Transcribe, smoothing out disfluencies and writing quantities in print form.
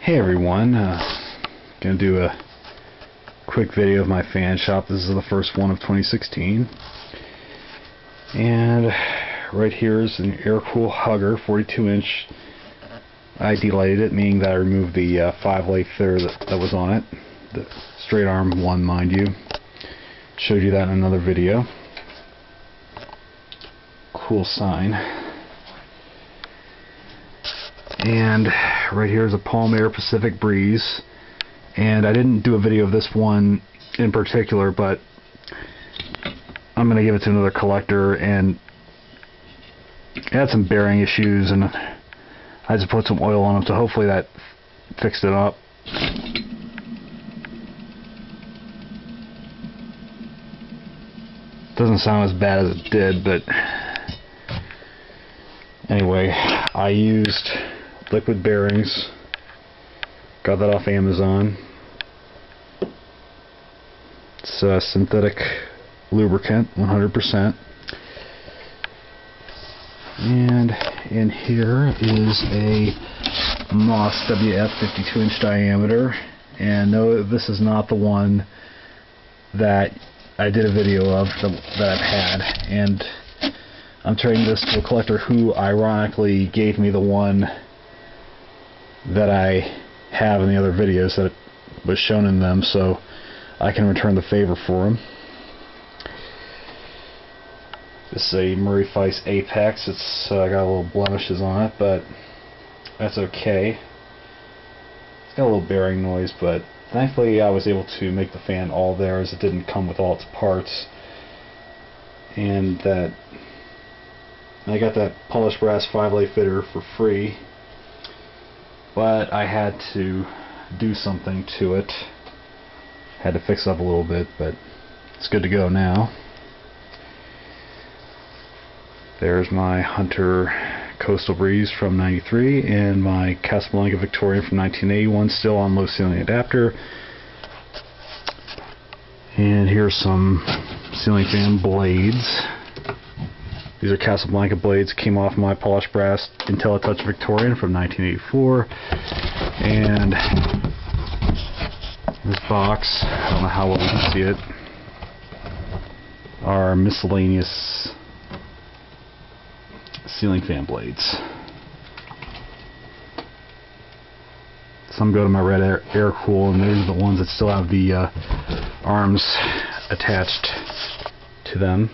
Hey everyone, gonna do a quick video of my fan shop. This is the first one of 2016, and right here is an air-cool hugger, 42-inch. I delighted it, meaning that I removed the 5-lathe fitter that was on it, the straight arm one, mind you. Showed you that in another video. Cool sign. And right here is a Palm Air Pacific Breeze, and I didn't do a video of this one in particular, but I'm going to give it to another collector, and it had some bearing issues, and I had to put some oil on them, so hopefully that fixed it up. Doesn't sound as bad as it did, but anyway, I used liquid bearings. Got that off Amazon. It's a synthetic lubricant, 100%. And in here is a Moss WF 52-inch diameter. And no, this is not the one that I did a video of that I've had. And I'm trading this to a collector who ironically gave me the one that I have in the other videos that was shown in them, so I can return the favor for him. This is a Murray Feist Apex. It's got a little blemishes on it, but that's okay. It's got a little bearing noise, but thankfully I was able to make the fan all there, as it didn't come with all its parts. And that I got that polished brass 5-lathe fitter for free, but I had to do something to it. Had to fix it up a little bit, but it's good to go now. There's my Hunter Coastal Breeze from '93 and my Casablanca Victorian from 1981, still on low ceiling adapter. And here's some ceiling fan blades. These are Casablanca blades, came off my polished brass IntelliTouch Victorian from 1984. And this box, I don't know how well you can see it, are miscellaneous ceiling fan blades. Some go to my red air cool, and those are the ones that still have the arms attached to them.